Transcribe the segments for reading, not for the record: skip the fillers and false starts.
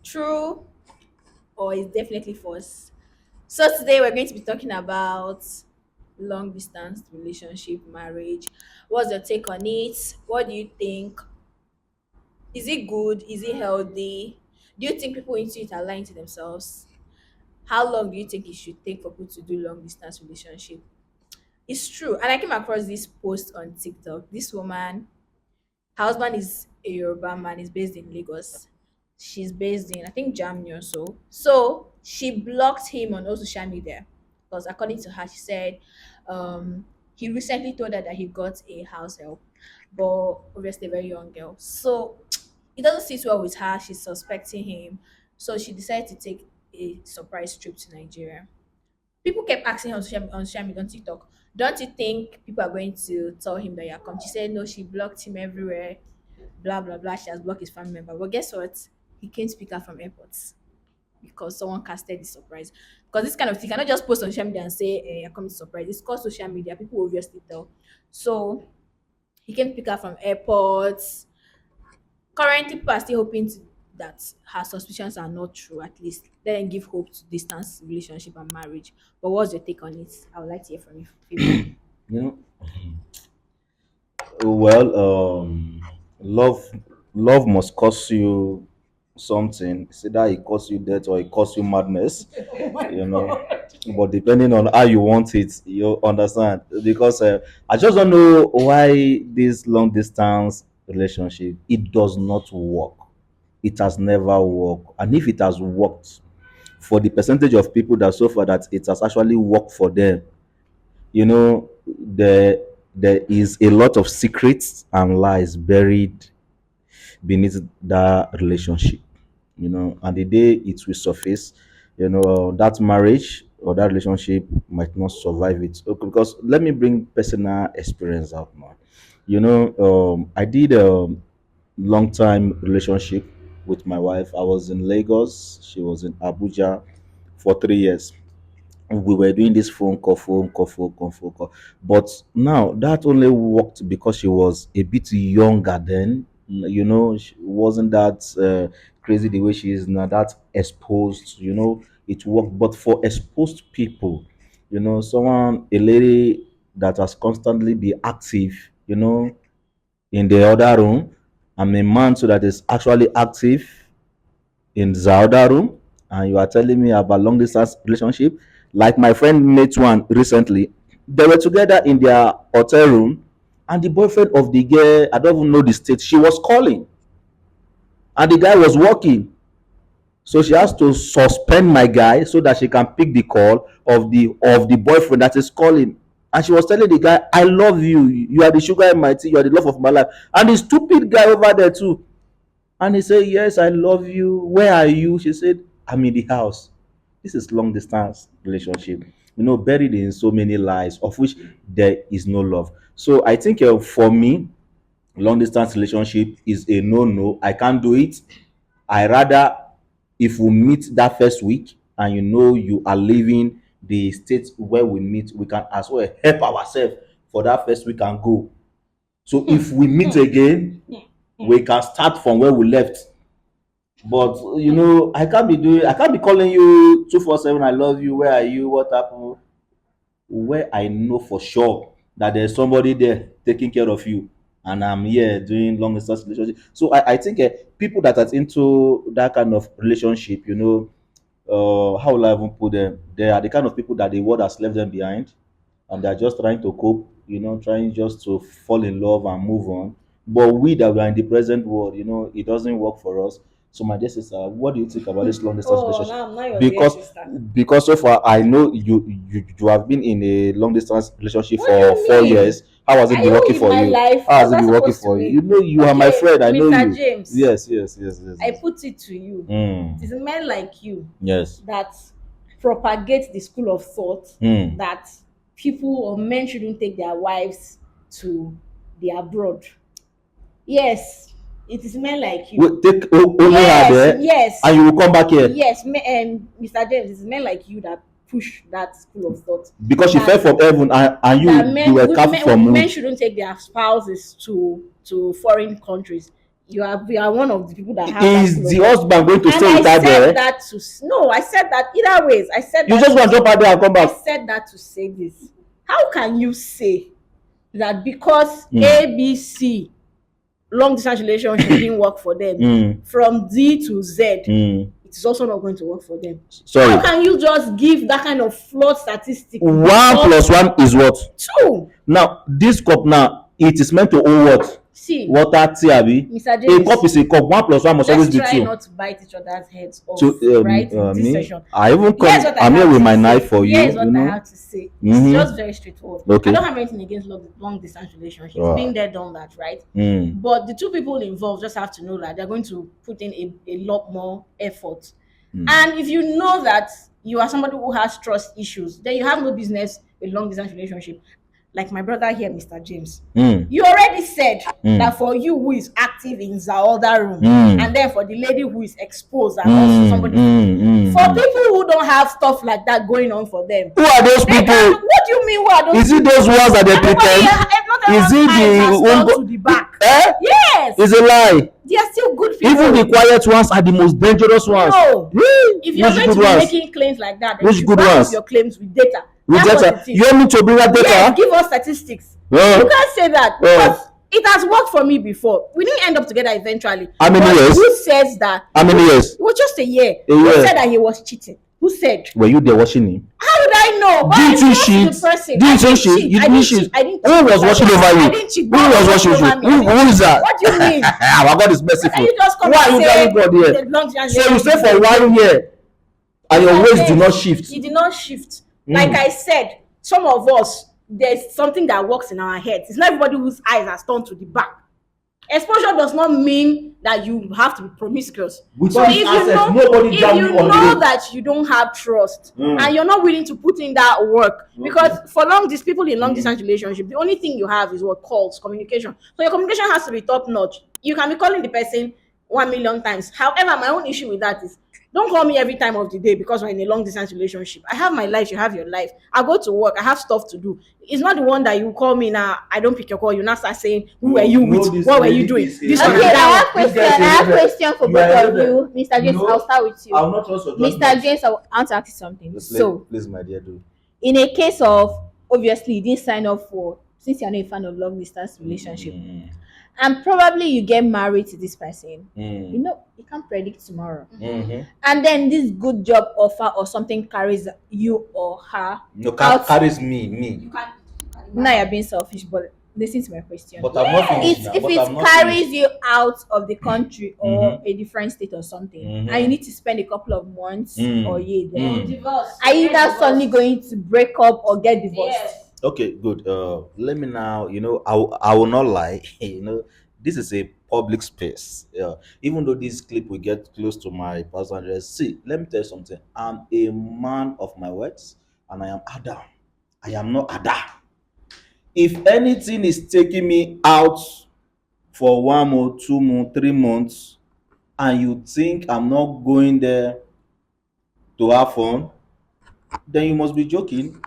True or is definitely false. So today we're going to be talking about long distance relationship, marriage. What's your take on it? What do you think? Is it good? Is it healthy? Do you think people into it are lying to themselves? How long do you think it should take for people to do long distance relationship? It's true. And I came across this post on TikTok. This woman, her husband is a Yoruba man, is based in Lagos. She's based in, I think, Germany or so. So she blocked him on all social media because, according to her, she said he recently told her that he got a house help, but obviously a very young girl. So it doesn't sit well with her. She's suspecting him. So she decided to take a surprise trip to Nigeria. People kept asking her on social media, on TikTok, don't you think people are going to tell him that you're come? She said no, she blocked him everywhere, blah blah blah. She has blocked his family member. But guess what? He came to pick her from airports because someone casted the surprise. Because this kind of thing, you cannot just post on social media and say, you're coming to surprise. It's called social media. People will obviously tell. So he came to pick her from airports. Currently, people are still hoping that her suspicions are not true, at least. Let them give hope to distance relationship and marriage. But what's your take on it? I would like to hear from you, Favor. You know, well, love, love must cost you something. It's either it costs you death or it costs you madness. Oh my You know, God. but depending on how you want it, you understand. Because I just don't know why this long distance relationship it does not work. It has never worked, and if it has worked, for the percentage of people that so far that it has actually worked for them, you know, there is a lot of secrets and lies buried beneath that relationship, and the day it will surface, that marriage or that relationship might not survive it. Okay, because let me bring personal experience out now. I did a long time relationship with my wife. I was in Lagos, she was in Abuja for 3 years. We were doing this phone call. But now that only worked because she was a bit younger then. She wasn't that crazy the way she is now, that exposed, it worked. But for exposed people, a lady that has constantly be active, in the other room, I'm a man so that is actually active in the other room, and you are telling me about long distance relationship. Like my friend met one recently. They were together in their hotel room, and the boyfriend of the girl, I don't even know the state, she was calling, and the guy was working. So she has to suspend my guy so that she can pick the call of the boyfriend that is calling. And she was telling the guy, I love you. You are the sugar in my tea. You are the love of my life. And the stupid guy over there too. And he said, yes, I love you. Where are you? She said, I'm in the house. This is long distance relationship, buried in so many lies, of which there is no love. So I think for me, long distance relationship is a no no. I can't do it. I rather, if we meet that first week and you are leaving the state where we meet, we can as well help ourselves for that first week and go. So if we meet again, we can start from where we left. But I can't be calling you 247, I love you, where are you, what happened? Where I know for sure that there's somebody there taking care of you, and I'm here doing long distance relationship. So I think people that are into that kind of relationship, how will I even put them? They are the kind of people that the world has left them behind, and they're just trying to cope, trying just to fall in love and move on. But we that we are in the present world, it doesn't work for us. So my dear sister, what do you think about this long distance Oh, relationship? now you're dear Because sister. because so far I know you have been in a long distance relationship What do for you four mean? years. How has it Are been you working in for my you? life? How has What's it that been working supposed to for you? mean? You are my Okay, friend. I know Mr. you. James, Yes. I put it to you. It Mm. is men like you Yes. that propagate the school of thought Mm. that people or men shouldn't take their wives to the abroad. Yes, it is men like you. Wait, take only her Yes, there, yes, and you will come back here yes, Mr. James, it is men like you that push that school of thought because she that fell from heaven, and that you were careful from men roof. shouldn't take their spouses to foreign countries. you are one of the people that have Is that the close. husband going to And stay I with her said there? that to no, I said that either ways. I said You that just to want to drop her there and come I back. said that to say this. How can you say that because Mm. ABC long distance relationship didn't work for them Mm. from D to Z, Mm. it is also not going to work for them? Sorry. How can you just give that kind of flawed statistic? 1 Because plus 1 is what? 2. Now, this cup now, it is meant to hold what? See, Water, tea, abi? Mr. A James, cup is a cup. 1 plus 1 must always let's be try 2. not to bite each other's heads off, To right? In this me, session. I even come. Here's what I I'm here have with to my say. knife for you. Here's what You I know. have to say. Mhm. It's just very straightforward. Okay. I don't have anything against long distance relationships. Right. Being there, done that, right? Mm. But the two people involved just have to know that they're going to put in a lot more effort. Mm. And if you know that you are somebody who has trust issues, then you have no business with long distance relationship. Like my brother here, Mr. James. Mm. You already said Mm. that for you who is active in the other room, Mm. and then for the lady who is exposed and also somebody. For people who don't have stuff like that going on for them, Who are those they people? can, what do you mean? What are those? Is it those ones that they Everybody, pretend? not Is everyone's it eyes has the turned to the back. Yes, It's a lie. they are still good people. Even the quiet ones are the most dangerous ones. No. If you're Which going to good be ones? making claims like that, then Which you good back up ones? your claims with data. With That's data. what it is. You want me to bring that data? Yes, give us statistics. You can't say that because it has worked for me before. We didn't end up together eventually. How many But years? who says that? How many years? It was just a year. A Who year. said that he was cheating? Who said? Were you there watching him? How did I know? But Didn't I you trust cheat? the person. Didn't I you didn't cheat? cheat. You I didn't didn't cheat. cheat. I didn't Who cheat. was watching over you? I didn't cheat. Who God was watching over you? me. Who is that? What do you mean? Our God is merciful. Can you just come Why are and you say telling God here? the long distance So you say relationship for 1 year and your waist do Yes, not shift. It did not shift. Like I said, some of us, there's something that works in our heads. It's not everybody whose eyes are turned to the back. Exposure does not mean that you have to be promiscuous. With So all if these you assets, know, nobody if jam you you on the know road. that you don't have trust Mm. and you're not willing to put in that work, Okay. because for people in long distance relationship, the only thing you have is what calls communication. So your communication has to be top notch. You can be calling the person 1 million times. However, my own issue with that is don't call me every time of the day because we're in a long distance relationship. I have my life, you have your life. I go to work, I have stuff to do. It's not the one that you call me now, I don't pick your call, you now start saying, who were you with? What were you doing? This one Okay, and I have that one. question. I have question for both of you. Mr. James, No, I'll start with you. I'll not trust your Mr. James, I want to ask you something. So, please, my dear, do. in a case of obviously you didn't sign up for, since you're not a fan of long distance relationship, and probably you get married to this person, you know, you can't predict tomorrow. And then this good job offer or something carries you or her. No, Out- carries me. Now you're being selfish, but listen to my question. But I'm not finished It's now. if But it I'm not carries finished. you out of the country or a different state or something, Mhm. and you need to spend a couple of months or year there, Divorce. are you now suddenly going to break up or get divorced? Yes. Okay, good. Let me now. I will not lie. This is a public space. Yeah. Even though this clip will get close to my personal address. See, let me tell you something. I'm a man of my words, and I am Adam. I am not Ada. If anything is taking me out for 1 month, 2 months, 3 months, and you think I'm not going there to have fun, then you must be joking.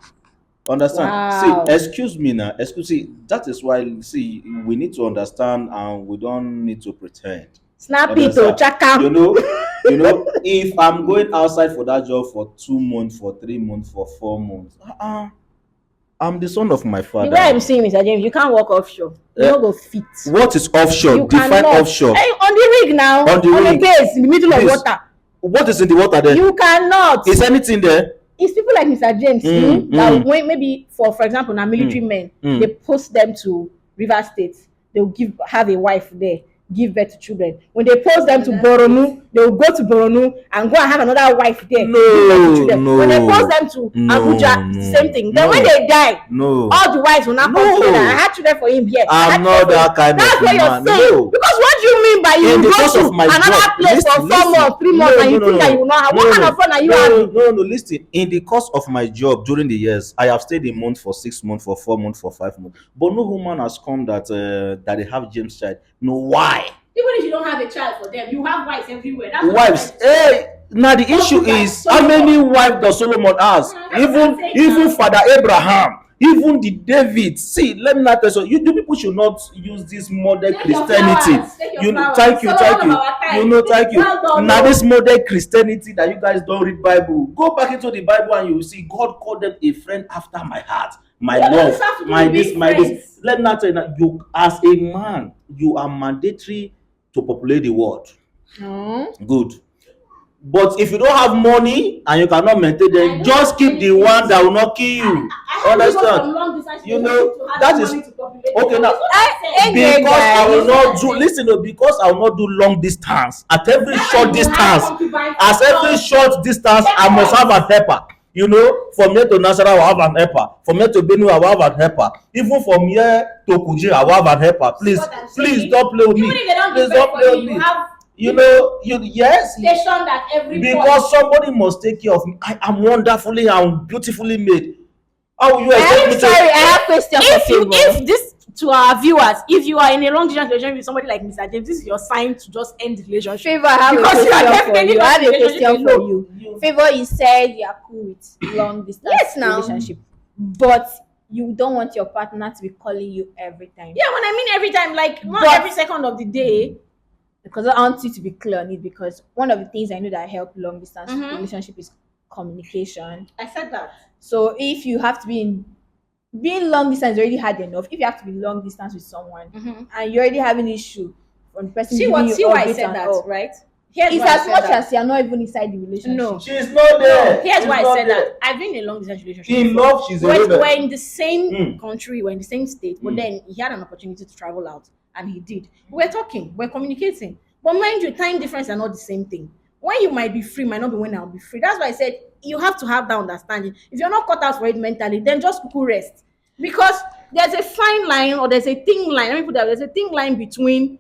Understand? Wow. See, excuse me now. See, that is why we need to understand and we don't need to pretend. Snap it, oh, Understand? chaka. If I'm going outside for that job for 2 months, for 3 months, for 4 months, I'm the son of my The father. way I'm saying, Mr. James, you can't work offshore. You Eh, don't go fit. What is offshore? You Define cannot. offshore. Hey, on the rig now. On the rig. base, in the middle of Base. water. What is in the water there? You cannot. Is anything there? It's people like Mr. James that when maybe for example now military men, they post them to River State, they'll have a wife there, give birth to children. When they post them to Boronu, they'll go to Boronu and go and have another wife there, give birth to children. No, when they post them to Abuja, no, same thing. Then no. when they die, No. all the wives will not No. come together. I had children for him here. I I'm had not children for that him. kind of That's what man. you're saying. No. Because what do you mean by you In the go course to of my another job, place for 4 months, 3 months, and you think that you will not have? What kind of fun are you having? No, listen. In the course of my job during the years, I have stayed a month, for 6 months, for 4 months, for 5 months. But no woman has come that they have James child. No, why? Even if you don't have a child for them, you have wives everywhere. That's Wives. Hey, now the issue like is how Solomon. many wives does Solomon has? That's what I'm saying Even now. Father Abraham, Even the David, see, let me not tell you, you people should not use this modern Christianity. You know, thank you, thank you. You know, thank you. Now this modern Christianity that you guys don't read Bible, go back into the Bible and you will see God called them a friend after my heart, my love, my this, my this. Let me not tell you that you, as a man, you are mandatory to populate the world. Good. But if you don't have money and you cannot maintain them, just keep the one that will not kill you. Understand? You know, that is okay now. Because I will not do, listen, because I will not do long distance. At every short distance, as every short distance, I must have a helper. You know, from here to Nasarawa, I will have an helper. From here to Benue, I will have an helper. Even from here to Kuje, I will have an helper. Please, please don't play with me. Please don't play with me. You know, yes, that every because somebody must take care of me. I am wonderfully and beautifully made. How will you expect me to? Sorry, I have a question for you. If this, to our viewers, if you are in a long distance relationship with somebody like Mr. James, this is your sign to just end the relationship. Favor, I have Because you are a question for definitely you. I not have a in a question relationship for you. Favor, you said you are cool with long distance Yes, now. relationship, but you don't want your partner to be calling you every time. Yeah, when I mean every time, like not But- every second of the day. Because I want you to be clear on it, because one of the things I know that help long distance relationship is communication. I said that. So if you have to be in being long distance is already hard enough. If you have to be long distance with someone and you're already having issue from the person, See giving you why I updates said and that, all, right? Here's it's why I as said much that. as you're not even inside the relationship. No. She's not there. Here's She's why I not said there. that. I've been in a long distance relationship. In before. love, she's a rebel. We're in the same country, we're in the same state, but then he had an opportunity to travel out, and he did. We're talking, we're communicating. But mind you, time difference are not the same thing. When you might be free, might not be when I'll be free. That's why I said you have to have that understanding. If you're not cut out for it mentally, then just rest. Because there's a fine line, or there's a thin line. Let me put that. There's a thin line between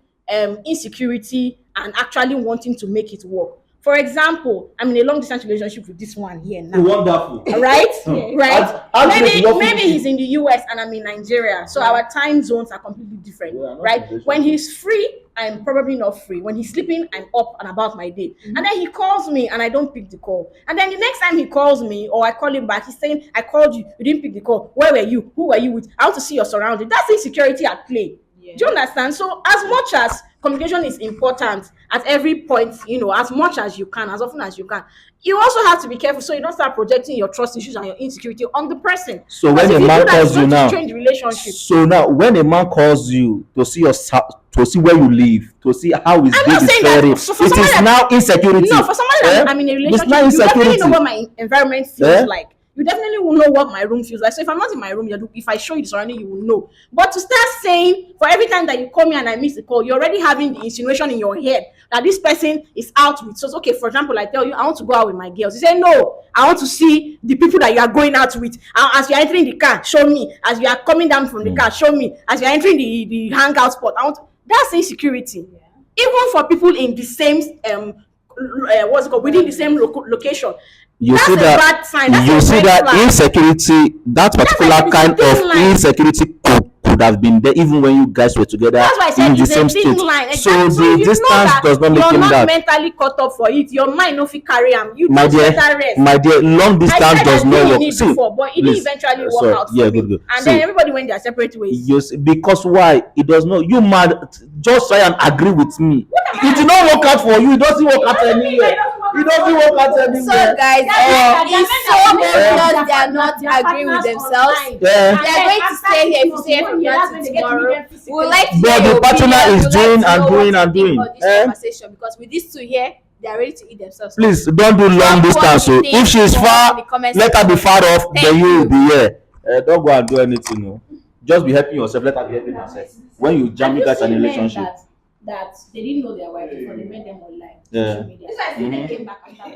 insecurity and actually wanting to make it work. For example, I'm in a long distance relationship with this one here now. Wonderful. Right? Right. Maybe maybe he's in the US and I'm in Nigeria. So our time zones are completely different. Right? When he's free, I'm probably not free. When he's sleeping, I'm up and about my day. And then he calls me and I don't pick the call. And then the next time he calls me or I call him back, he's saying, I called you, you didn't pick the call. Where were you? Who were you with? I want to see your surroundings. That's insecurity at play. Do you understand? So as much as communication is important at every point, you know, as much as you can, as often as you can, you also have to be careful so you don't start projecting your trust issues and your insecurity on the person. So when a man calls you now, change relationship. so now when a man calls you to see your to see where you live, to see how his I'm not day is saying that faring, for it is someone now insecurity. No, for someone that I'm in a relationship, now you definitely insecurity. know what my environment feels like. You definitely will know what my room feels like. So if I'm not in my room, if I show you the surrounding, you will know. But to start saying for every time that you call me and I miss the call, you're already having the insinuation in your head that this person is out with. So it's okay, for example, I tell you, I want to go out with my girls. You say, no, I want to see the people that you are going out with. As you're entering the car, show me. As you are coming down from the car, show me. As you're entering the hangout spot, that's insecurity. Even for people in the same within the same location. You That's see a that bad sign. That's you a see red that flag. insecurity, that particular That's kind a thin of line. insecurity could have been there even when you guys were together That's why I said in the it's same a thin state. line. So Exactly. the if you know distance that does not make you're him not that. mentally caught up for it. Your mind no fit carry am. You My just dear, better rest. my dear, long I distance said does I've not been work. in it See, before, but it didn't please, eventually work sorry, out for yeah, me. good. And See, then everybody went their separate ways. yes, because why? It does not. You mad? Just try and agree with me. It did not work out for you. It doesn't work out anywhere. It doesn't work out So anywhere. guys, it's so obvious they are not agreeing with themselves. Yeah. They are going to stay here. If you stay from here to tomorrow, we would like to But hear the your partner opinion. is We would like doing to and know doing what and you think doing. about this conversation, because with these two here, they are ready to eat themselves. Please don't do long Drop distance. So what you if she is think far, in the comment let her be section. far off. Thank Then you will you. be here. Don't go and do anything. No. Just be helping yourself. Let her be helping herself. When you jam, you guys in a relationship. That they didn't know their wife before they met them online. Yeah. Social media. This is why they came back after.